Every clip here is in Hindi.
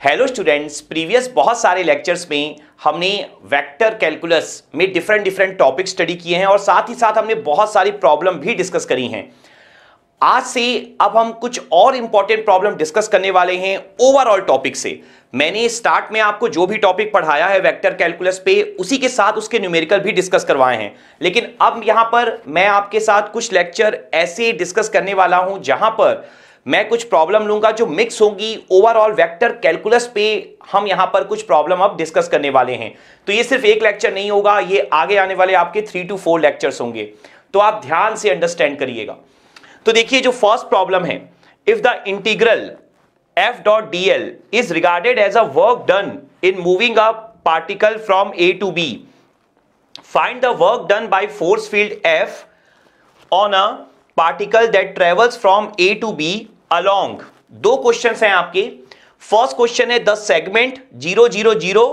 हेलो स्टूडेंट्स, प्रीवियस बहुत सारे लेक्चर्स में हमने वेक्टर कैलकुलस में डिफरेंट टॉपिक स्टडी किए हैं और साथ ही साथ हमने बहुत सारी प्रॉब्लम भी डिस्कस करी हैं। आज से अब हम कुछ और इंपॉर्टेंट प्रॉब्लम डिस्कस करने वाले हैं ओवरऑल टॉपिक से। मैंने स्टार्ट में आपको जो भी टॉपिक पढ़ाया है वेक्टर कैलकुलस पे, उसी के साथ उसके न्यूमेरिकल भी डिस्कस करवाए हैं, लेकिन अब यहां पर मैं आपके साथ कुछ लेक्चर ऐसे डिस्कस करने वाला हूं जहां पर मैं कुछ प्रॉब्लम लूंगा जो मिक्स होगी ओवरऑल वेक्टर कैलकुलस पे। हम यहां पर कुछ प्रॉब्लम अब डिस्कस करने वाले हैं, तो ये सिर्फ एक लेक्चर नहीं होगा, ये आगे आने वाले आपके 3 to 4 लेक्चर्स होंगे, तो आप ध्यान से अंडरस्टैंड करिएगा। तो देखिए, जो फर्स्ट प्रॉब्लम है, if the integral f dot dl is regarded as a work done in moving a particle from a to b, find the work done by force field F on a particle that travels from a to b along। दो क्वेश्चंस हैं आपके। फर्स्ट क्वेश्चन है the segment 0 0 0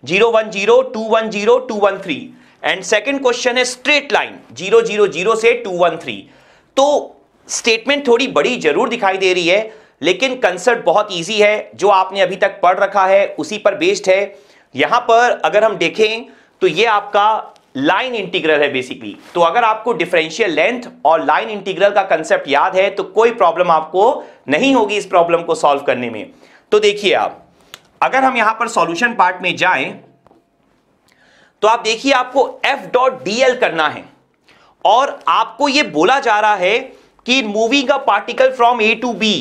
0 1 0 2 1 0 2 1 3 and second question है स्ट्रेट लाइन 0 0 0 से 2 1 3। तो स्टेटमेंट थोड़ी बड़ी जरूर दिखाई दे रही है, लेकिन कंसेप्ट बहुत इजी है, जो आपने अभी तक पढ़ रखा है उसी पर बेस्ड है। यहां पर अगर हम देखें तो ये आपका लाइन इंटीग्रल है बेसिकली। तो अगर आपको डिफरेंशियल लेंथ और लाइन इंटीग्रल का कंसेप्ट याद है तो कोई प्रॉब्लम आपको नहीं होगी इस प्रॉब्लम को सॉल्व करने में। तो देखिए, आप अगर हम यहां पर सॉल्यूशन पार्ट में जाएं तो आप देखिए, आपको f डॉट dl करना है और आपको यह बोला जा रहा है कि moving a particle from a to b।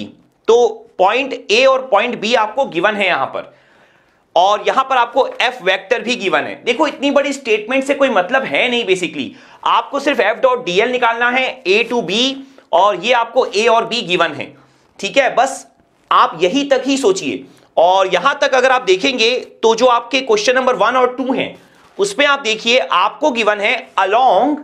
तो पॉइंट ए और पॉइंट बी आपको गिवन है यहां पर, और यहां पर आपको एफ वेक्टर भी गिवन है। देखो, इतनी बड़ी स्टेटमेंट से कोई मतलब है नहीं, बेसिकली आपको सिर्फ एफ डॉट डीएल निकालना है ए टू बी, और ये आपको ए और बी गिवन है। ठीक है, बस आप यही तक ही सोचिए। और यहां तक अगर आप देखेंगे तो जो आपके क्वेश्चन नंबर 1 और 2 हैं उसमें आप देखिए, आपको गिवन है अलोंग,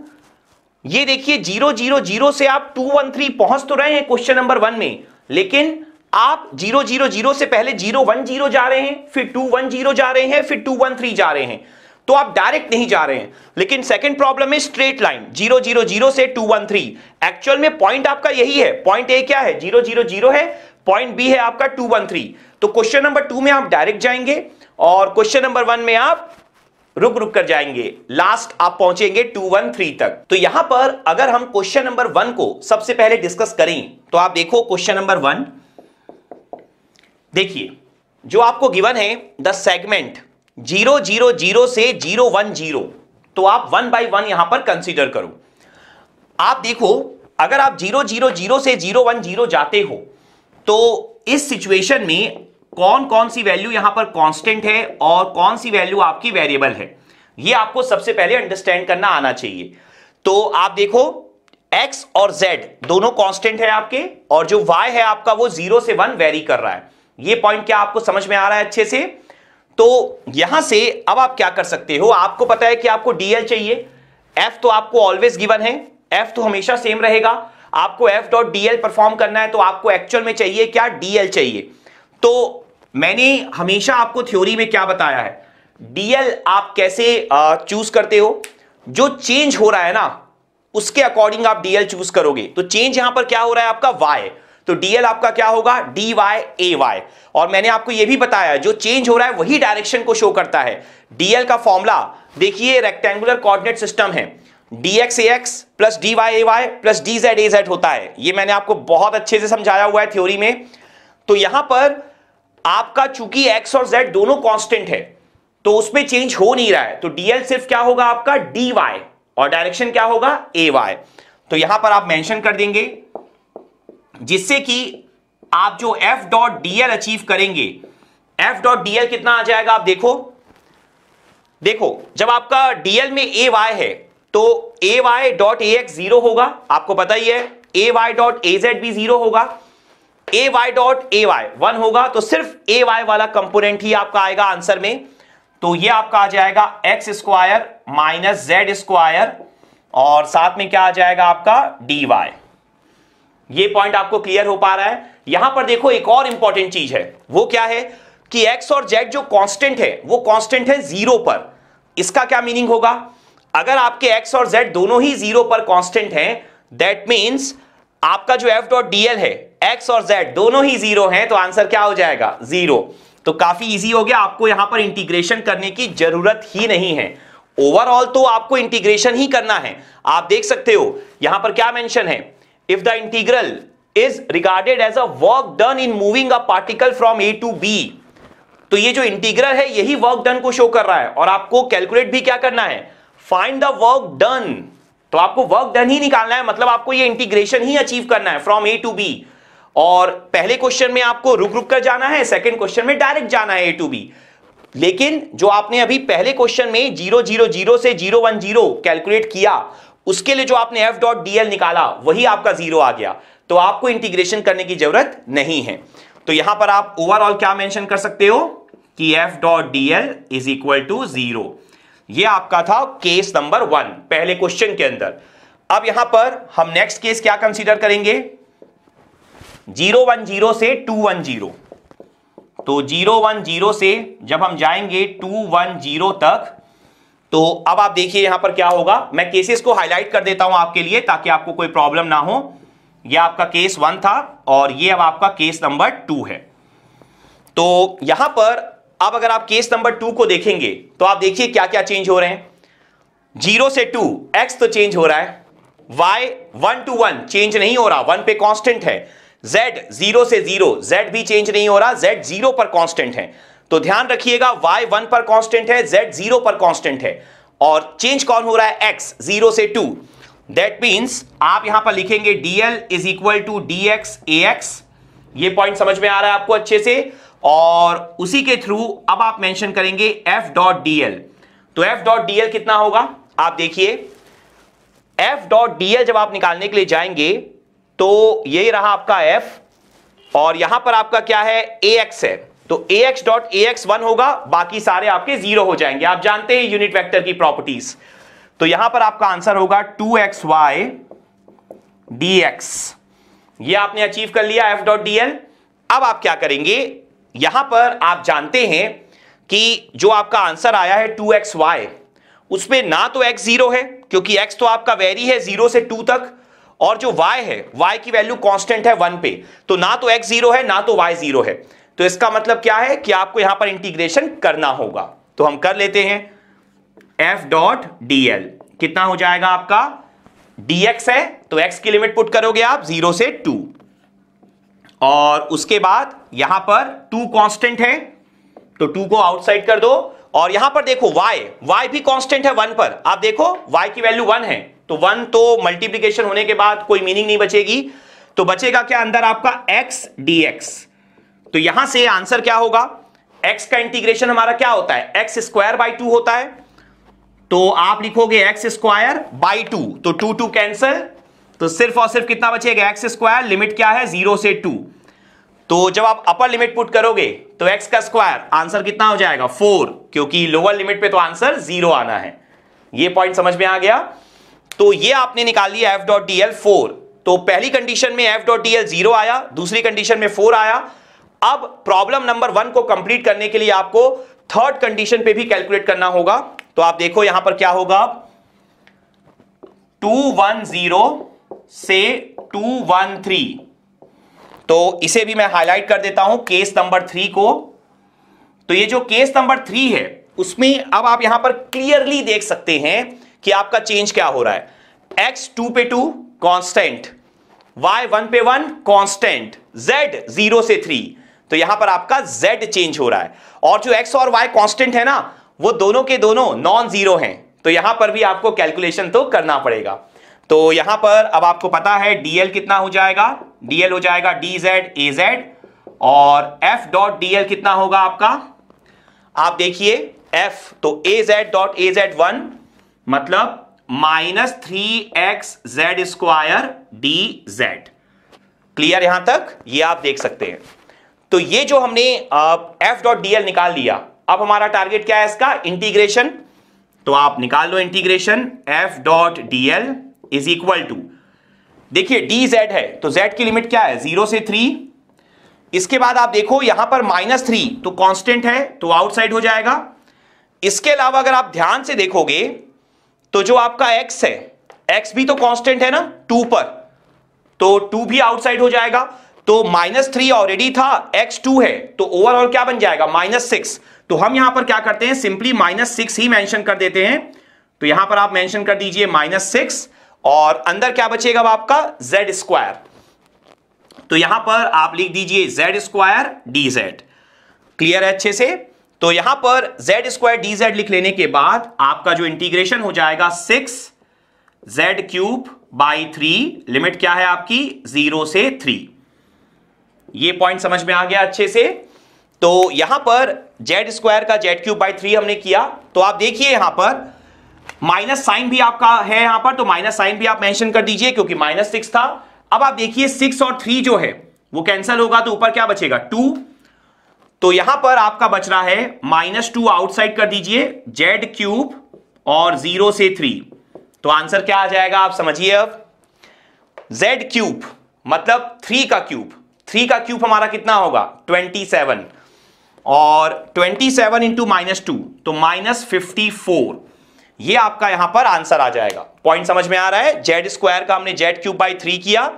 ये देखिए 0 0 0 से आप 2 1 3 पहुंच तो रहे हैं क्वेश्चन नंबर 1 में, लेकिन आप 0 0 0 से पहले 0 1 0 जा रहे हैं, फिर 2 1 0 जा रहे हैं, फिर 2 1 3 जा रहे हैं, तो आप डायरेक्ट नहीं जा रहे हैं। लेकिन सेकंड प्रॉब्लम है स्ट्रेट लाइन 0 0 0 से 2 1 3। एक्चुअल में पॉइंट आपका यही है, पॉइंट ए क्या है 0 0 0 है, पॉइंट बी है आपका 2 1 3। तो क्वेश्चन नंबर 2 में आप डायरेक्ट जाएंगे और क्वेश्चन नंबर 1 में आप रुक रुक कर जाएंगे, लास्ट आप पहुंचेंगे 2 1 3 तक। तो यहां पर अगर हम क्वेश्चन नंबर 1 को सबसे पहले डिस्कस करें तो आप देखो, क्वेश्चन नंबर 1 देखिए, जो आपको गिवन है द सेगमेंट 0 0 0 से 0 1 0। तो आप 1 बाय 1 यहां पर कंसीडर करो। आप देखो, अगर आप 0 0 0 से 0 1 0 जाते हो तो इस सिचुएशन में कौन कौन सी वैल्यू यहां पर कांस्टेंट है और कौन सी वैल्यू आपकी वेरिएबल है, यह आपको सबसे पहले अंडरस्टैंड करना आना चाहिए। तो आप देखो, x और z दोनों कांस्टेंट है आपके, और जो y है आपका वो 0 से 1 वेरी कर रहा है। ये पॉइंट क्या आपको समझ में आ रहा है अच्छे से? तो यहां से अब आप क्या कर सकते हो, आपको पता है कि आपको dl चाहिए, f तो आपको ऑलवेज गिवन है, f तो हमेशा सेम रहेगा। आपको f डॉट dl परफॉर्म करना है तो आपको एक्चुअल में चाहिए क्या, dl चाहिए। तो मैंने हमेशा आपको थ्योरी में क्या बताया है, dl आप कैसे चूज करते हो, जो चेंज हो रहा है ना उसके अकॉर्डिंग आप dl चूज करोगे। तो चेंज यहां पर क्या हो रहा है आपका y, तो dl आपका क्या होगा dy ay। और मैंने आपको यह भी बताया, जो चेंज हो रहा है वही डायरेक्शन को शो करता है। dl का फॉर्मूला देखिए, रेक्टेंगुलर कोऑर्डिनेट सिस्टम है, dx ax plus dy ay plus dz az होता है। ये मैंने आपको बहुत अच्छे से समझाया हुआ है थ्योरी में। तो यहां पर आपका चूंकि x और z दोनों कांस्टेंट है तो उसमें चेंज हो नहीं रहा है, तो dl सिर्फ क्या होगा आपका dy और डायरेक्शन क्या होगा ay। तो यहां पर आप मेंशन कर देंगे, जिससे कि आप जो f डॉट dl अचीव करेंगे, f डॉट dl कितना आ जाएगा आप देखो, जब आपका dl में ay है तो ay डॉट ax 0 होगा, आपको पता ही है, ay डॉट az भी 0 होगा, ay डॉट ay 1 होगा, तो सिर्फ ay वाला कंपोनेंट ही आपका आएगा आंसर में। तो ये आपका आ जाएगा x square minus Z square, और साथ में क्या आ जाएगा आपका dy। ये पॉइंट आपको क्लियर हो पा रहा है? यहां पर देखो, एक और इंपॉर्टेंट चीज है, वो क्या है कि x और z जो कांस्टेंट है वो कांस्टेंट है 0 पर। इसका क्या मीनिंग होगा, अगर आपके x और z दोनों ही 0 पर कांस्टेंट हैं, दैट मींस आपका जो f डॉट dl है, x और z दोनों ही 0 हैं, तो आंसर क्या हो जाएगा 0। तो काफी इजी हो गया, आपको यहां पर इंटीग्रेशन करने की जरूरत ही नहीं है। ओवरऑल तो आपको इंटीग्रेशन ही करना है। आप देख सकते हो यहां पर क्या मेंशन है, if the integral is regarded as a work done in moving a particle from A to B. तो ये जो इंटीग्रल है यही वर्क डन को शो कर रहा है, और आपको कैलकुलेट भी क्या करना है, फाइंड द वर्क डन। तो आपको वर्क डन ही निकालना है, मतलब आपको ये इंटीग्रेशन ही अचीव करना है फ्रॉम ए टू बी। और पहले क्वेश्चन में आपको रुक रुक कर जाना है, सेकंड क्वेश्चन में डायरेक्ट जाना है ए टू बी। लेकिन जो आपने अभी पहले क्वेश्चन में 0 0 0 से 0 1 0 कैलकुलेट किया, उसके लिए जो आपने एफ डॉट डीएल निकाला वही आपका 0 आ गया, तो आपको इंटीग्रेशन करने की जरूरत नहीं है। तो यहां पर आप ओवरऑल क्या मेंशन कर सकते हो कि F dot DL is equal to 0। यह आपका था केस नंबर 1 पहले क्वेश्चन के अंदर। अब यहां पर हम नेक्स्ट केस क्या कंसीडर करेंगे, 0 1 0 से 2 1 0। तो 0 1 0 से जब हम जाएंगे 2 1 0 तक, तो अब आप देखिए यहां पर क्या होगा। मैं केसेस को हाईलाइट कर देता हूं आपके लिए ताकि आपको कोई प्रॉब्लम ना हो। यह आपका केस 1 था और यह अब आपका केस नंबर 2 है। तो यहां पर अब अगर आप केस नंबर 2 को देखेंगे तो आप देखिए क्या क्या चेंज हो रहे हैं। 0 से 2 x तो चेंज हो रहा है, y 1 to 1 चेंज नहीं हो रहा, 1 पे कांस्टेंट है। z 0 से 0 z भी चेंज नहीं हो रहा, z 0 पर कांस्टेंट है। तो ध्यान रखिएगा y 1 पर कांस्टेंट है, z 0 पर कांस्टेंट है, और चेंज कौन हो रहा है, x 0 से 2। दैट मींस आप यहां पर लिखेंगे dl is equal to dx ax। ये पॉइंट समझ में आ रहा है आपको अच्छे से, और उसी के थ्रू अब आप मेंशन करेंगे f डॉट dl। तो f डॉट dl कितना होगा, आप देखिए f डॉट dl जब आप निकालने के लिए जाएंगे तो ये रहा आपका f, और यहां पर आपका क्या है, ax है। तो ax डॉट ax 1 होगा, बाकी सारे आपके 0 हो जाएंगे। आप जानते हैं यूनिट वेक्टर की प्रॉपर्टीज। तो यहां पर आपका आंसर होगा 2xy dx। ये आपने अचीव कर लिया f डॉट dl। अब आप क्या करेंगे, यहां पर आप जानते हैं कि जो आपका आंसर आया है 2xy, उसमें ना तो x 0 है क्योंकि x तो आपका वेरी है 0 से 2 तक, और जो y है, y की वैल्यू कांस्टेंट है 1 पे, तो ना तो x 0 है ना तो y 0 है। तो इसका मतलब क्या है कि आपको यहां पर इंटीग्रेशन करना होगा। तो हम कर लेते हैं, f डॉट dl कितना हो जाएगा आपका, dx है तो x की लिमिट पुट करोगे आप 0 से 2, और उसके बाद यहां पर 2 कांस्टेंट है तो 2 को आउटसाइड कर दो, और यहां पर देखो y भी कांस्टेंट है 1 पर। आप देखो y की वैल्यू 1 है, तो 1 तो मल्टीप्लिकेशन होने के बाद कोई मीनिंग नहीं बचेगी, तो बचेगा क्या अंदर आपका x dx। तो यहां से आंसर क्या होगा, x का इंटीग्रेशन हमारा क्या होता है, x स्क्वायर बाई 2 होता है। तो आप लिखोगे x स्क्वायर बाई 2, तो 2 2 कैंसल, तो सिर्फ और सिर्फ कितना बचेगा, x स्क्वायर, लिमिट क्या है 0 से 2। तो जब आप अपर लिमिट पुट करोगे तो x का स्क्वायर, आंसर कितना हो जाएगा 4, क्योंकि लोअर लिमिट पे तो आंसर 0 आना है। ये पॉइंट समझ में आ गया। तो ये आपने निकाल लिया f डॉट dl 4। तो पहली कंडीशन में f डॉट dl 0 आया, दूसरी कंडीशन में 4 आया। अब प्रॉब्लम नंबर 1 को कंप्लीट करने के लिए आपको थर्ड कंडीशन पे भी कैलकुलेट करना होगा। तो आप देखो यहां पर क्या होगा, 210 से 213। तो इसे भी मैं हाईलाइट कर देता हूं केस नंबर 3 को। तो ये जो केस नंबर 3 है उसमें अब आप यहां पर क्लियरली देख सकते हैं कि आपका चेंज क्या हो रहा है। x 2 पे 2 कांस्टेंट, y 1 पे 1 कांस्टेंट, z 0 से 3। तो यहां पर आपका z चेंज हो रहा है, और जो x और y कांस्टेंट है ना, वो दोनों के दोनों नॉन जीरो हैं। तो यहां पर भी आपको कैलकुलेशन तो करना पड़ेगा। तो यहां पर अब आपको पता है dl कितना हो जाएगा, dl हो जाएगा dz az, और f डॉट dl कितना होगा आपका, आप देखिए f तो az डॉट az 1 मतलब -3x z² dz। क्लियर यहां तक, ये आप देख सकते हैं। तो ये जो हमने f डॉट dl निकाल लिया, अब हमारा टारगेट क्या है इसका, इंटीग्रेशन। तो आप निकाल लो integration, f dot dl is equal to, देखिए dz है तो z की लिमिट क्या है 0 से 3। इसके बाद आप देखो यहां पर -3 तो कांस्टेंट है तो आउटसाइड हो जाएगा। इसके अलावा अगर आप ध्यान से देखोगे तो जो आपका x है, x भी तो कांस्टेंट है ना 2 पर, तो 2 भी आउटसाइड हो जाएगा। तो -3 ऑलरेडी था, x2 है, तो ओवरऑल क्या बन जाएगा -6। तो हम यहां पर क्या करते हैं, सिंपली -6 ही मेंशन कर देते हैं। तो यहां पर आप मेंशन कर दीजिए -6 और अंदर क्या बचेगा आपका z²। तो यहां पर आप लिख दीजिए z² dz। क्लियर है अच्छे से? तो यहां पर z² dz लिख लेने के बाद आपका जो इंटीग्रेशन हो जाएगा 6z³/3, लिमिट क्या है आपकी 0 से 3। ये पॉइंट समझ में आ गया अच्छे से? तो यहां पर z² का z³/3 हमने किया। तो आप देखिए यहां पर माइनस साइन भी आपका है, यहां पर तो माइनस साइन भी आप मेंशन कर दीजिए क्योंकि -6 था। अब आप देखिए 6 और 3 जो है वो कैंसिल होगा, तो ऊपर क्या बचेगा 2। तो यहां पर आपका बच रहा है -2 आउटसाइड कर दीजिए, z³ और 0 से 3। तो आंसर क्या आ जाएगा आप समझिए। अब z³ मतलब 3 का क्यूब, 3 का क्यूब हमारा कितना होगा 27, और 27 इंटू -2 तो -54। ये आपका यहां पर आंसर आ जाएगा। पॉइंट समझ में आ रहा है? z² का हमने z³/3 किया,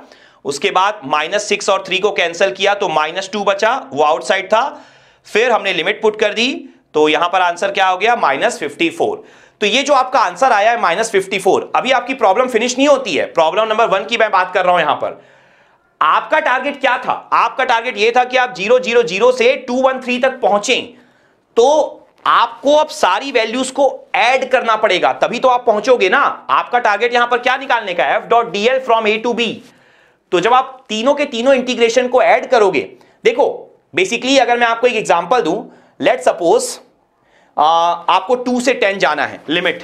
उसके बाद -6 और 3 को कैंसिल किया तो -2 बचा, वो आउटसाइड था। फिर हमने लिमिट पुट कर दी, तो यहां पर आंसर क्या हो गया -54। तो ये जो आपका आंसर आया है -54, अभी आपकी प्रॉब्लम फिनिश नहीं होती है। प्रॉब्लम नंबर 1 की मैं बात कर रहा हूं। यहां पर आपका टारगेट क्या था? आपका टारगेट ये था कि आप 000 से 213 तक पहुंचे। तो आपको अब सारी वैल्यूज को ऐड करना पड़ेगा, तभी तो आप पहुंचोगे ना। आपका टारगेट यहां पर क्या निकालने का है, f.dl from a to b। तो जब आप तीनों के तीनों इंटीग्रेशन को ऐड करोगे, देखो बेसिकली अगर मैं आपको एक एग्जांपल दूं, लेट सपोज आपको 2 से 10 जाना है लिमिट,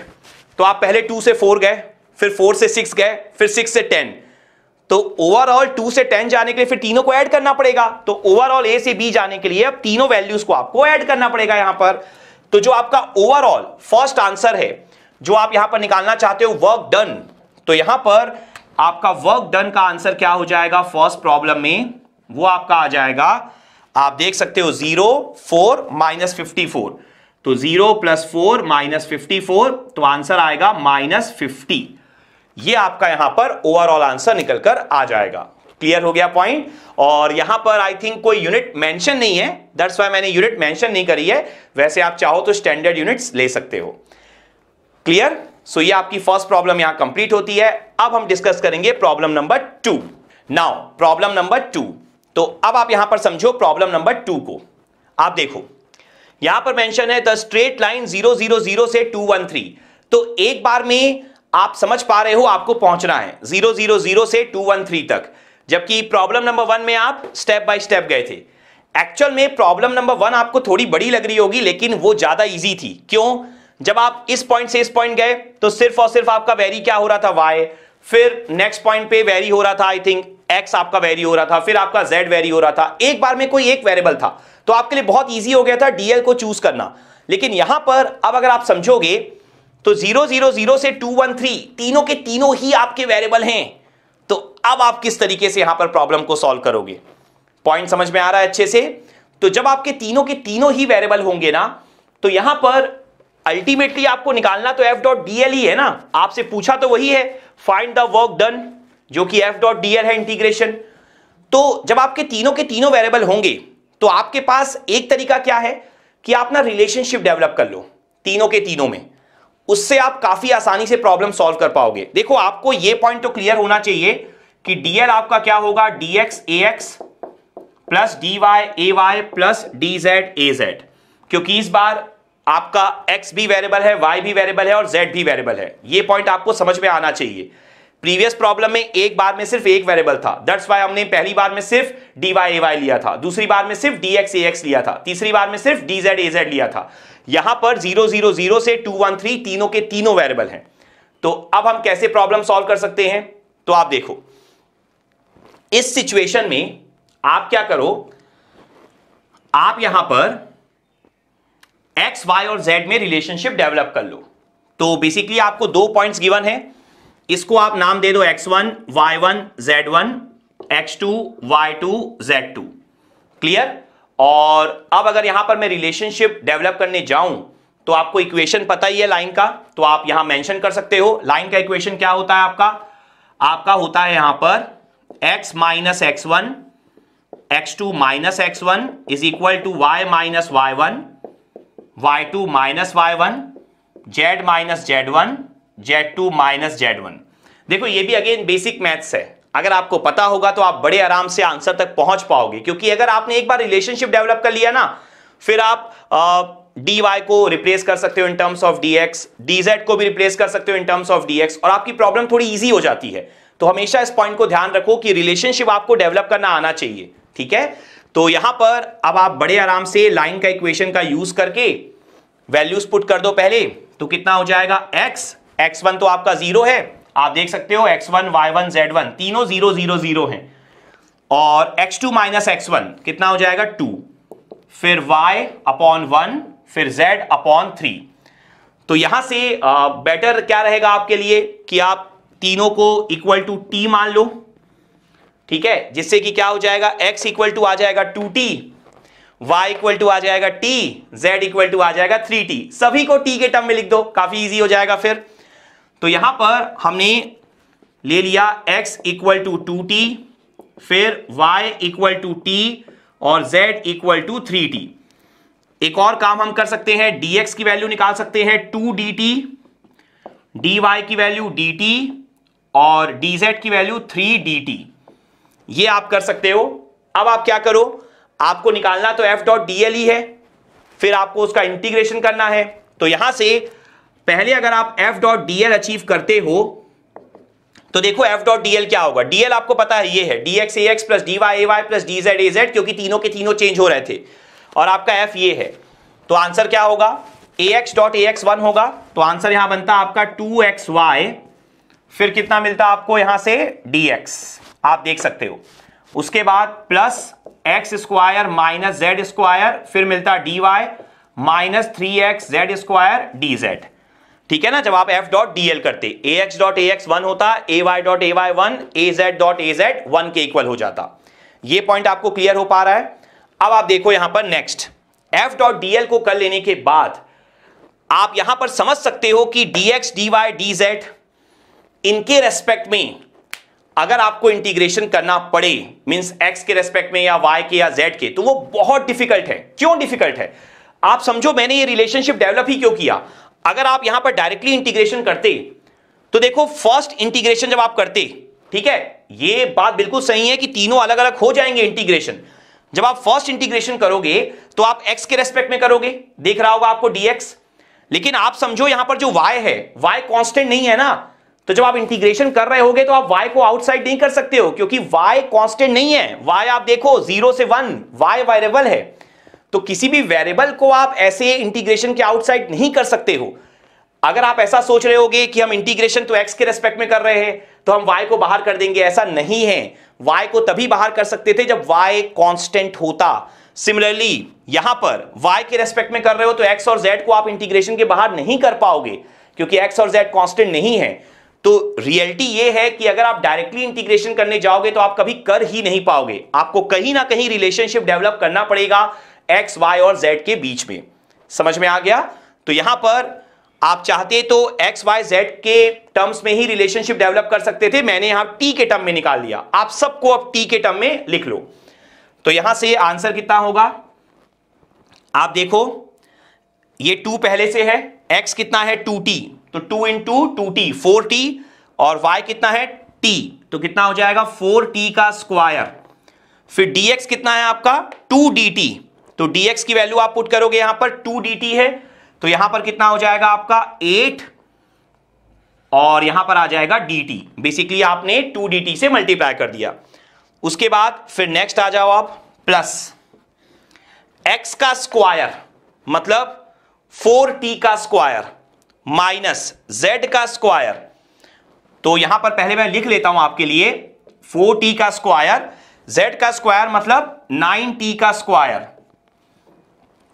तो आप पहले 2 से 4 गए, फिर 4 से 6 गए, फिर 6 से 10। तो ओवरऑल 2 से 10 जाने के लिए फिर तीनों को ऐड करना पड़ेगा। तो ओवरऑल a से b जाने के लिए अब तीनों वैल्यूज को आपको ऐड करना पड़ेगा यहां पर। तो जो आपका ओवरऑल फर्स्ट आंसर है जो आप यहां पर निकालना चाहते हो, वर्क डन, तो यहां पर आपका वर्क डन का आंसर क्या हो जाएगा फर्स्ट प्रॉब्लम में, वो आपका आ जाएगा, आप देख सकते हो 0 4 -54। तो 0 + 4 -54, तो आंसर आएगा -50। ये आपका यहां पर ओवरऑल आंसर निकलकर आ जाएगा। क्लियर हो गया पॉइंट? और यहां पर आई थिंक कोई यूनिट मेंशन नहीं है, दैट्स व्हाई मैंने यूनिट मेंशन नहीं करी है। वैसे आप चाहो तो स्टैंडर्ड यूनिट्स ले सकते हो। क्लियर? सो ये आपकी फर्स्ट प्रॉब्लम यहां कंप्लीट होती है। अब हम डिस्कस करेंगे problem number 2। Now problem number 2, तो अब आप यहां पर समझो प्रॉब्लम नंबर 2 को। आप देखो यहां पर मेंशन है द स्ट्रेट लाइन 000 से 213। तो एक बार में आप समझ पा रहे हो आपको पहुंचना है 000 से 213 तक, जबकि प्रॉब्लम नंबर 1 में आप स्टेप बाय स्टेप गए थे। एक्चुअल में प्रॉब्लम नंबर 1 आपको थोड़ी बड़ी लग रही होगी, लेकिन वो ज्यादा इजी थी। क्यों? जब आप इस पॉइंट से इस पॉइंट गए तो सिर्फ और सिर्फ आपका वेरी क्या हो रहा था y, फिर नेक्स्ट पॉइंट पे वेरी हो रहा था आई थिंक x आपका वेरी हो रहा था, फिर आपका z वेरी हो रहा था। एक बार में कोई एक वेरिएबल था, तो आपके लिए बहुत इजी हो गया था dl को चूज करना। लेकिन यहां पर अब अगर आप समझोगे तो 000 से 213 तीनों के तीनों ही आपके वेरिएबल हैं। तो अब आप किस तरीके से यहां पर प्रॉब्लम को सॉल्व करोगे? पॉइंट समझ में आ रहा है अच्छे से? तो जब आपके तीनों के तीनों ही वेरिएबल होंगे ना, तो यहां पर अल्टीमेटली आपको निकालना तो f.dl ही है ना। आपसे पूछा तो वही है, फाइंड द वर्क डन, जो कि f.dl है इंटीग्रेशन। तो जब आपके तीनों के तीनों वेरिएबल होंगे तो आपके पास एक तरीका क्या है कि आप ना रिलेशनशिप डेवलप कर लो तीनों के तीनों में, उससे आप काफी आसानी से प्रॉब्लम सॉल्व कर पाओगे। देखो आपको यह पॉइंट तो क्लियर होना चाहिए कि dl आपका क्या होगा, dx ax plus dy ay plus dz az, क्योंकि इस बार आपका x भी वेरिएबल है, y भी वेरिएबल है और z भी वेरिएबल है। यह पॉइंट आपको समझ में आना चाहिए। प्रीवियस प्रॉब्लम में एक बार में सिर्फ एक वेरिएबल था, दैट्स व्हाई हमने पहली बार में सिर्फ dy ay लिया था, दूसरी बार में सिर्फ dx ax लिया था, तीसरी बार में सिर्फ dz az लिया था। यहां पर 000 से 213 तीनों के तीनों वेरिएबल हैं। तो अब हम कैसे प्रॉब्लम सॉल्व कर सकते हैं? तो आप देखो इस सिचुएशन में आप क्या करो, आप यहां पर x y और z में रिलेशनशिप डेवलप कर लो। तो बेसिकली आपको दो पॉइंट्स गिवन है, इसको आप नाम दे दो x1 y1 z1 x2 y2 z2। Clear? और अब अगर यहां पर मैं रिलेशनशिप डेवलप करने जाऊं तो आपको इक्वेशन पता ही है लाइन का, तो आप यहां मेंशन कर सकते हो। लाइन का इक्वेशन क्या होता है आपका होता है यहां पर x माइनस x1 x2 माइनस x1 is equal to y माइनस y1, y2 माइनस y1, z माइनस z1, z2 माइनस z1। देखो ये भी अगेन बेसिक मैथ्स है, अगर आपको पता होगा तो आप बड़े आराम से आंसर तक पहुंच पाओगे, क्योंकि अगर आपने एक बार रिलेशनशिप डेवलप कर लिया ना, फिर आप dy को रिप्लेस कर सकते हो in terms of dx, dz को भी रिप्लेस कर सकते हो इन टर्म्स ऑफ dx, और आपकी प्रॉब्लम थोड़ी इजी हो जाती है। तो हमेशा इस पॉइंट को ध्यान रखो कि रिलेशनशिप आपको डेवलप करना आना चाहिए, ठीक है। तो यहां पर अब आप बड़े आराम से लाइन का इक्वेशन का यूज करके वैल्यूज पुट कर दो पहले, तो कितना हो जाएगा x1 तो आपका 0 है, आप देख सकते हो x1 y1 z1 तीनों 0 0 0 हैं, और x2 माइनस x1 कितना हो जाएगा 2, फिर y अपॉन 1, फिर z अपॉन 3। तो यहां से बेटर क्या रहेगा आपके लिए कि आप तीनों को इक्वल टू t मान लो, ठीक है, जिससे कि क्या हो जाएगा x इक्वल टू आ जाएगा 2t, y इक्वल टू आ जाएगा t, z इक्वल टू आ जाएगा 3t। सभी को t के टर्म में लिख दो, काफी इजी हो जाएगा फिर। तो यहां पर हमने ले लिया x इक्वल टू 2t, फिर y इक्वल टू t और z इक्वल टू 3t। एक और काम हम कर सकते हैं, dx की वैल्यू निकाल सकते हैं 2dt, dy की वैल्यू dt और dz की वैल्यू 3dt, ये आप कर सकते हो। अब आप क्या करो, आपको निकालना तो f डॉट dl ही है, फिर आपको उसका इंटीग्रेशन करना है। तो यहां से पहले अगर आप f डॉट dl अचीव करते हो तो देखो f डॉट dl क्या होगा, dl आपको पता है ये है dx ax plus dy ay plus dz az, क्योंकि तीनों के तीनों चेंज हो रहे थे, और आपका f ये है। तो आंसर क्या होगा, ax डॉट ax 1 होगा, तो आंसर यहां बनता आपका 2xy, फिर कितना मिलता आपको यहां से dx, आप देख सकते हो। उसके बाद plus x square minus Z square, फिर मिलता dy minus 3x z square dz, ठीक है ना। जब आप f डॉट dl करते, ax डॉट ax 1 होता, ay dot ay 1, az dot az 1 के इक्वल हो जाता। ये पॉइंट आपको क्लियर हो पा रहा है। अब आप देखो यहां पर नेक्स्ट f डॉट dl को कर लेने के बाद आप यहां पर समझ सकते हो कि dx dy dz इनके रेस्पेक्ट में अगर आपको इंटीग्रेशन करना पड़े, मींस x के रेस्पेक्ट में या y के या z के, तो वो बहुत डिफिकल्ट है। क्यों डिफिकल्ट है, आप समझो मैंने ये रिलेशनशिप डेवलप ही क्यों किया। अगर आप यहां पर डायरेक्टली इंटीग्रेशन करते तो देखो फर्स्ट इंटीग्रेशन जब आप करते, ठीक है, ये बात बिल्कुल सही है कि तीनों अलग अलग हो जाएंगे इंटीग्रेशन। जब आप फर्स्ट इंटीग्रेशन करोगे तो आप x के रेस्पेक्ट में करोगे, देख रहा होगा आपको dx, लेकिन आप समझो यहां पर जो y है, y कांस्टेंट नहीं है ना, तो जब आप इंटीग्रेशन कर रहे होगे तो आप y को आउटसाइड नहीं कर सकते हो, क्योंकि y कांस्टेंट नहीं है। y आप देखो 0 से 1, y वेरिएबल है, तो किसी भी वेरिएबल को आप ऐसे इंटीग्रेशन के आउटसाइड नहीं कर सकते हो। अगर आप ऐसा सोच रहे होगे कि हम इंटीग्रेशन तो x के रेस्पेक्ट में कर रहे हैं तो हम y को बाहर कर देंगे, ऐसा नहीं है। y को तभी बाहर कर सकते थे जब y कांस्टेंट होता। सिमिलरली यहां पर y के रेस्पेक्ट में कर रहे हो तो x और z को आप इंटीग्रेशन के बाहर नहीं कर पाओगे, क्योंकि x और z कांस्टेंट नहीं है। तो रियलिटी ये है कि अगर आप डायरेक्टली इंटीग्रेशन करने जाओगे तो आप कभी कर ही नहीं पाओगे, आपको कहीं ना कहीं रिलेशनशिप डेवलप करना पड़ेगा x, y और z के बीच में। समझ में आ गया। तो यहां पर आप चाहते तो x, y, z के टर्म्स में ही रिलेशनशिप डेवलप कर सकते थे, मैंने यहां t के टर्म में निकाल लिया। आप सबको अब t के टर्म में लिख लो। तो यहां से आंसर कितना होगा, आप देखो ये 2 पहले से है, x कितना है 2t, तो 2 इंटू 2t 4t, और y कितना है t, तो कितना हो जाएगा 4t का स्क्वायर। फिर dx कितना है आपका 2dt, तो dx की वैल्यू आप पुट करोगे यहां पर 2dt है, तो यहां पर कितना हो जाएगा आपका 8, और यहां पर आ जाएगा dt। बेसिकली आपने 2dt से मल्टीप्लाई कर दिया। उसके बाद फिर नेक्स्ट आ जाओ आप, प्लस x का स्क्वायर मतलब 4t का स्क्वायर माइनस z का स्क्वायर। तो यहां पर पहले मैं लिख लेता हूं आपके लिए 4t का स्क्वायर, z का स्क्वायर मतलब 9t का स्क्वायर,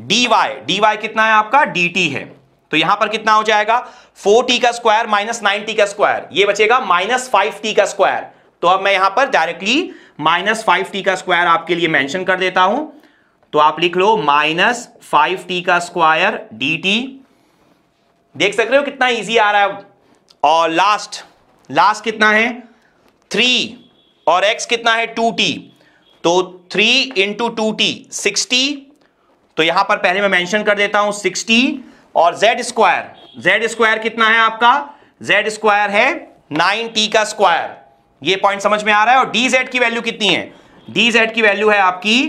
dy कितना है आपका dt है। तो यहां पर कितना हो जाएगा 4t का स्क्वायर माइनस 9t का स्क्वायर, ये बचेगा माइनस 5t का स्क्वायर। तो अब मैं यहां पर डायरेक्टली माइनस 5t का स्क्वायर आपके लिए मेंशन कर देता हूं, तो आप लिख लो माइनस 5t का स्क्वायर dt। देख सक रहे हो कितना इजी आ रहा है। और लास्ट कितना है 3, और x कितना है 2t, तो 3 इंटू 2t 60, तो यहां पर पहले मैं मेंशन कर देता हूं 60, और z स्क्वायर कितना है आपका, z स्क्वायर है 9t का स्क्वायर। ये पॉइंट समझ में आ रहा है। और dz की वैल्यू कितनी है, dz की वैल्यू है आपकी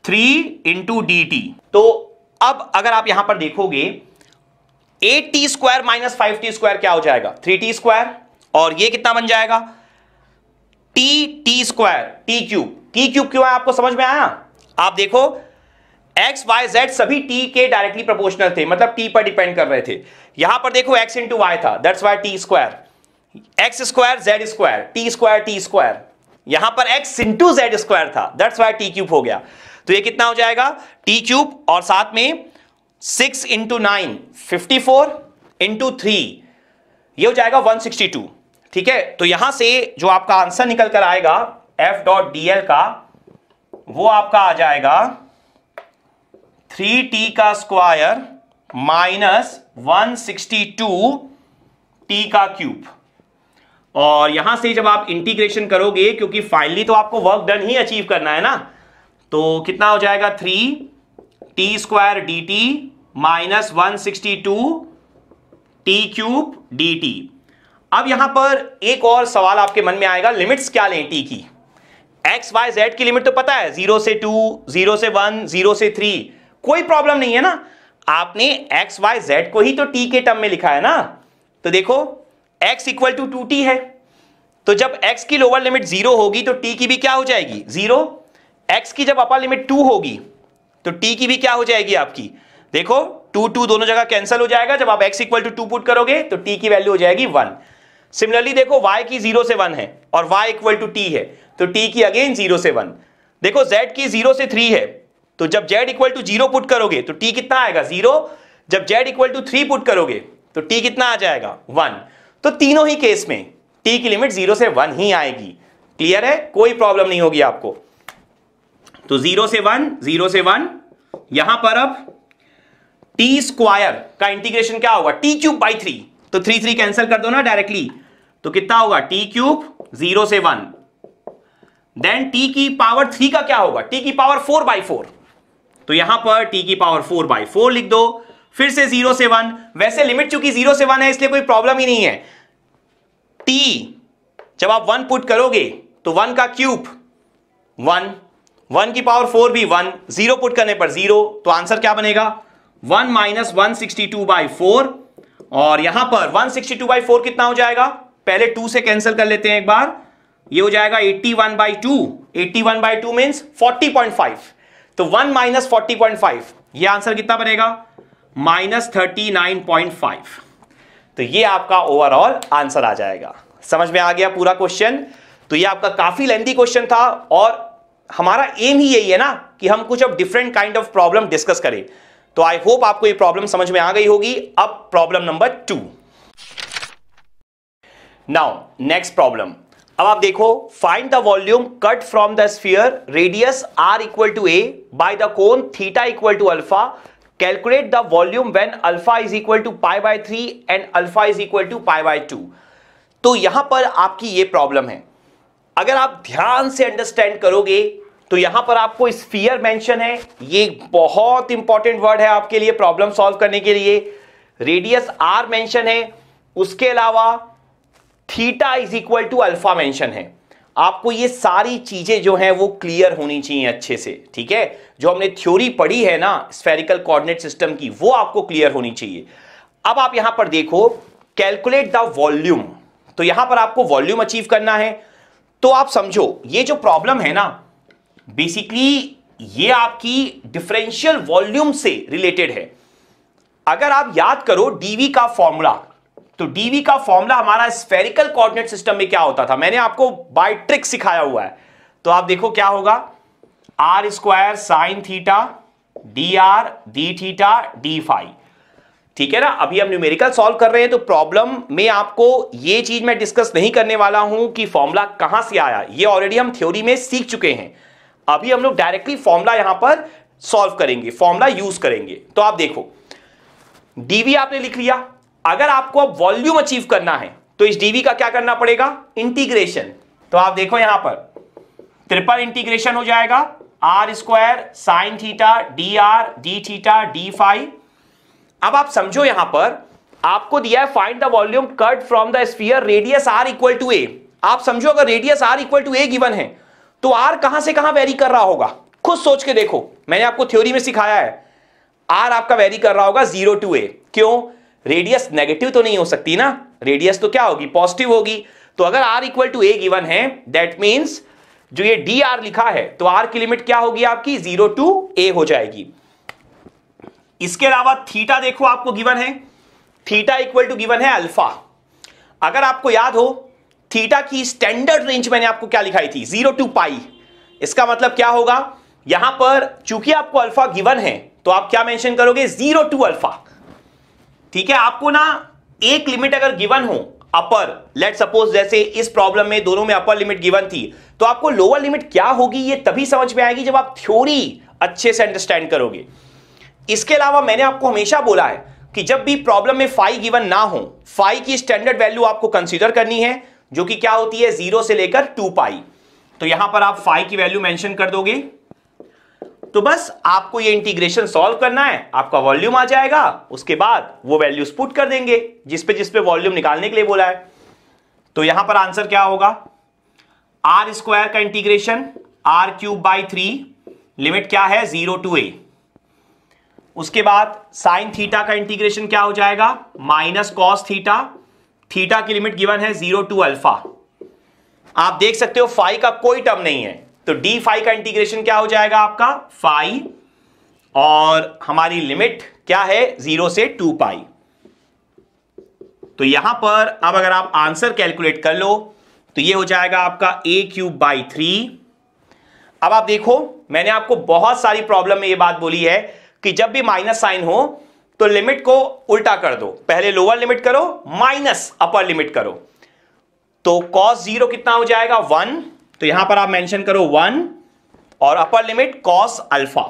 3 इंटू dt। तो अब अगर आप यहां पर देखोगे 8t square minus 5t square क्या हो जाएगा, 3t स्क्वायर, और ये कितना बन जाएगा टी स्क्वायर, टी क्यूब क्यों है आपको समझ में आया। आप देखो x y z सभी t के डायरेक्टली प्रोपोर्शनल थे, मतलब t पर डिपेंड कर रहे थे। यहां पर देखो x इंटू वाई था, that's why T square, x square z square, T square, यहां पर x इंटू z स्क्वायर था, दैट्स वाई टी क्यूब हो गया। तो ये कितना हो जाएगा टी क्यूब, और साथ में 6 इंटू 9 54 इंटू 3 ये हो जाएगा 162। ठीक है, तो यहां से जो आपका आंसर निकल कर आएगा f डॉट डी एल का, वो आपका आ जाएगा 3t का स्क्वायर माइनस 162 t का क्यूब। और यहां से जब आप इंटीग्रेशन करोगे, क्योंकि फाइनली तो आपको वर्क डन ही अचीव करना है ना, तो कितना हो जाएगा 3t square D T minus 162 T cube D T. अब यहां पर एक और सवाल आपके मन में आएगा, लिमिट्स क्या लें टी की। एक्स वाई जेड की लिमिट तो पता है, 0 से 2, 0 से 1, 0 से 3, कोई प्रॉब्लम नहीं है ना। आपने एक्स वाई जेड को ही तो टी के टर्म में लिखा है ना। तो देखो x इक्वल टू 2t है, तो जब x की लोअर लिमिट 0 होगी तो t की भी क्या हो जाएगी 0। x की जब अपर लिमिट 2 होगी तो t की भी क्या हो जाएगी आपकी, देखो 2 दोनों जगह कैंसिल हो जाएगा। जब आप x इक्वल टू 2 पुट करोगे तो t की वैल्यू हो जाएगी 1। सिमिलरली देखो y की 0 से 1 है और y इक्वल टू t है, तो t की अगेन 0 से 1। देखो z की 0 से 3 है, तो जब z इक्वल टू 0 पुट करोगे तो t कितना आएगा 0। जब z इक्वल टू 3 पुट करोगे तो t कितना आ जाएगा 1। तो तीनों ही केस में t की लिमिट 0 से 1 ही आएगी। क्लियर है, कोई प्रॉब्लम नहीं होगी आपको। तो 0 से 1, 0 से 1, यहां पर अब t स्क्वायर का इंटीग्रेशन क्या होगा, t क्यूब बाई 3, तो 3 कैंसिल कर दो ना डायरेक्टली, तो कितना होगा t क्यूब 0 से 1। देन t की पावर 3 का क्या होगा, t की पावर 4 बाई 4, तो यहां पर t की पावर 4 बाई 4 लिख दो। फिर से 0 से 1, वैसे लिमिट चूंकि 0 से 1 है इसलिए कोई प्रॉब्लम ही नहीं है। t जब आप 1 पुट करोगे तो 1 का क्यूब 1, 1 की पावर 4 भी 1, 0 पुट करने पर 0, तो आंसर क्या बनेगा 1 माइनस 162 बाई 4। और यहां पर 162 बाई 4 कितना हो जाएगा, पहले 2 से कैंसिल कर लेते हैं एक बार, ये हो जाएगा 81 बाई 2, 81 बाई 2 मीन्स 40.5, तो 1 माइनस 40.5, ये आंसर कितना बनेगा माइनस 39.5। तो ये आपका ओवरऑल आंसर आ जाएगा। समझ में आ गया पूरा क्वेश्चन। तो ये आपका काफी लेंथी क्वेश्चन था और हमारा एम ही यही है ना कि हम कुछ अब different kind of problem discuss करें। तो आई होप आपको ये प्रॉब्लम समझ में आ गई होगी। अब problem number 2। Now next problem, अब आप देखो, find the volume cut from the sphere radius r equal to a by the cone theta equal to alpha, calculate the volume when alpha is equal to pi by 3 and alpha is equal to pi by 2। तो यहां पर आपकी ये प्रॉब्लम है। अगर आप ध्यान से अंडरस्टैंड करोगे तो यहां पर आपको स्फीयर मेंशन है, ये बहुत इंपॉर्टेंट वर्ड है आपके लिए प्रॉब्लम सॉल्व करने के लिए। रेडियस r मेंशन है, उसके अलावा theta is equal to alpha mention है। आपको ये सारी चीजें जो हैं वो क्लियर होनी चाहिए अच्छे से, ठीक है। जो हमने थ्योरी पढ़ी है ना स्फेरिकल कोऑर्डिनेट सिस्टम की, वो आपको क्लियर होनी चाहिए। अब आप यहां पर देखो, कैलकुलेट द वॉल्यूम, तो यहां पर आपको वॉल्यूम अचीव करना है। तो आप समझो ये जो प्रॉब्लम है ना, बेसिकली ये आपकी डिफरेंशियल वॉल्यूम से रिलेटेड है। अगर आप याद करो डीवी का फॉर्मूला, तो डीवी का फॉर्मूला हमारा स्फेरिकल कोऑर्डिनेट सिस्टम में क्या होता था, मैंने आपको बाय ट्रिक सिखाया हुआ है। तो आप देखो क्या होगा, R square sine theta D R D theta D phi, ठीक है ना। अभी हम न्यूमेरिकल सॉल्व कर रहे हैं, तो प्रॉब्लम में आपको ये चीज मैं डिस्कस नहीं करने वाला हूं कि फॉर्मूला कहां से आया, ये ऑलरेडी हम थ्योरी में सीख चुके हैं। अभी हम लोग डायरेक्टली फॉर्मूला यहां पर सॉल्व करेंगे, फॉर्मूला यूज करेंगे। तो आप देखो डीवी आपने लिख लिया। अगर आपको अब वॉल्यूम अचीव करना है तो इस डीवी का क्या करना पड़ेगा, इंटीग्रेशन। तो आप देखो यहां पर ट्रिपल इंटीग्रेशन हो जाएगा R square sine theta D R D theta D phi. अब आप समझो यहां पर आपको दिया है find the volume cut from the sphere radius R equal to A. आप समझो अगर radius R equal to A given है तो आर कहां से कहां वेरी कर रहा होगा, खुद सोच के देखो। मैंने आपको थ्योरी में सिखाया है आर आपका वेरी कर रहा होगा 0 टू ए। क्यों? रेडियस नेगेटिव तो नहीं हो सकती ना, रेडियस तो क्या होगी, पॉजिटिव होगी। तो अगर R equal to A given है दैट मींस जो ये डी आर लिखा है तो आर की लिमिट क्या होगी आपकी 0 टू ए हो जाएगी। इसके अलावा थीटा देखो आपको गिवन है, थीटा इक्वल टू गिवन है अल्फा। अगर आपको याद हो थीटा की स्टैंडर्ड रेंज मैंने आपको क्या लिखाई थी 0 टू पाई। इसका मतलब क्या होगा, यहां पर चूंकि आपको अल्फा गिवन है तो आप क्या मेंशन करोगे 0 टू अल्फा। ठीक है, आपको ना एक लिमिट अगर गिवन हो अपर, लेट सपोज जैसे इस प्रॉब्लम में दोनों में अपर लिमिट गिवन थी तो आपको लोअर लिमिट क्या होगी ये तभी समझ में आएगी जब आप थ्योरी अच्छे से अंडरस्टैंड करोगे। इसके अलावा मैंने आपको हमेशा बोला है कि जब भी प्रॉब्लम में फाई गिवन ना हो, फाई की स्टैंडर्ड वैल्यू आपको कंसीडर करनी है जो कि क्या होती है 0 से लेकर 2 पाई। तो यहां पर आप फाई की वैल्यू मेंशन कर दोगे तो बस आपको ये इंटीग्रेशन सॉल्व करना है, आपका वॉल्यूम आ जाएगा। उसके बाद वो वैल्यूज पुट कर देंगे जिस पे वॉल्यूम निकालने के लिए बोला है। तो यहां पर आंसर क्या होगा, आर स्क्वायर का integration R cube by 3, limit क्या है 0 टू ए। उसके बाद साइन थीटा का इंटीग्रेशन क्या हो जाएगा माइनस कॉस थीटा, थीटा की लिमिट गिवन है 0 टू अल्फा। आप देख सकते हो फाई का कोई टर्म नहीं है तो डी फाई का इंटीग्रेशन क्या हो जाएगा आपका फाई, और हमारी लिमिट क्या है 0 से 2 पाई। तो यहां पर अब अगर आप आंसर कैलकुलेट कर लो तो ये हो जाएगा आपका ए क्यूब बाई 3। अब आप देखो मैंने आपको बहुत सारी प्रॉब्लम में ये बात बोली है कि जब भी माइनस साइन हो तो लिमिट को उल्टा कर दो, पहले लोअर लिमिट करो माइनस अपर लिमिट करो। तो cos 0 कितना हो जाएगा 1, तो यहां पर आप मेंशन करो 1 और upper limit cos alpha.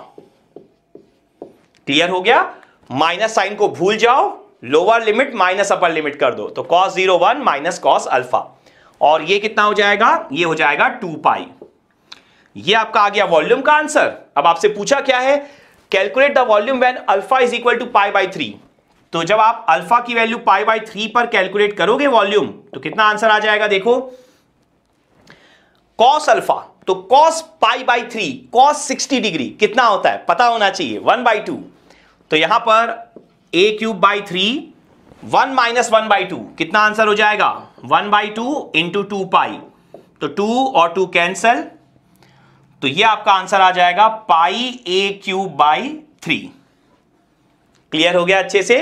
Clear हो गया, माइनस साइन को भूल जाओ, lower limit minus upper limit कर दो तो cos 0 1 माइनस cos अल्फा, और ये कितना हो जाएगा, ये हो जाएगा 2 पाई। ये आपका आ गया वॉल्यूम का आंसर। अब आपसे पूछा क्या है, calculate the volume when alpha is equal to pi by 3। तो जब आप अल्फा की वैल्यू पाई बाई 3 पर कैलकुलेट करोगे वॉल्यूम तो कितना आंसर आ जाएगा, देखो cos अल्फा, तो cos pi by 3 cos 60 degree कितना होता है पता होना चाहिए 1/2। तो यहां पर a क्यूब बाई 3 1 माइनस 1/2 कितना आंसर हो जाएगा 1/2 इंटू 2 पाई, तो 2 और 2 कैंसल, तो यह आपका आंसर आ जाएगा pi a cube by 3। Clear हो गया अच्छे से।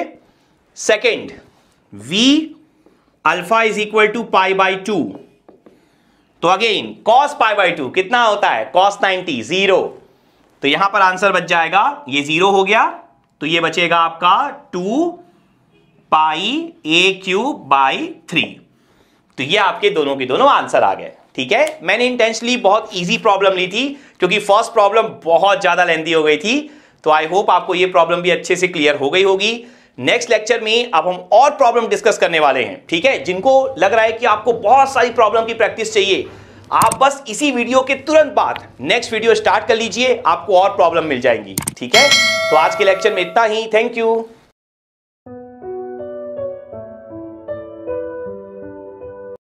Second v alpha is equal to pi by 2, तो अगेन cos पाई बाई 2 कितना होता है cos 90 0, तो यहां पर आंसर बच जाएगा ये 0 हो गया तो ये बचेगा आपका 2 पाई a क्यूब बाई 3। तो ये आपके दोनों के दोनों आंसर आ गए। ठीक है, मैंने इंटेंशनली बहुत इजी प्रॉब्लम ली थी क्योंकि फर्स्ट प्रॉब्लम बहुत ज्यादा लेंथी हो गई थी। तो आई होप आपको ये प्रॉब्लम भी अच्छे से क्लियर हो गई होगी। नेक्स्ट लेक्चर में अब हम और प्रॉब्लम डिस्कस करने वाले हैं। ठीक है, जिनको लग रहा है कि आपको बहुत सारी प्रॉब्लम की प्रैक्टिस चाहिए, आप बस इसी वीडियो के तुरंत बाद नेक्स्ट वीडियो स्टार्ट कर लीजिए, आपको और प्रॉब्लम मिल जाएंगी। ठीक है, तो आज के लेक्चर में इतना ही। Thank you.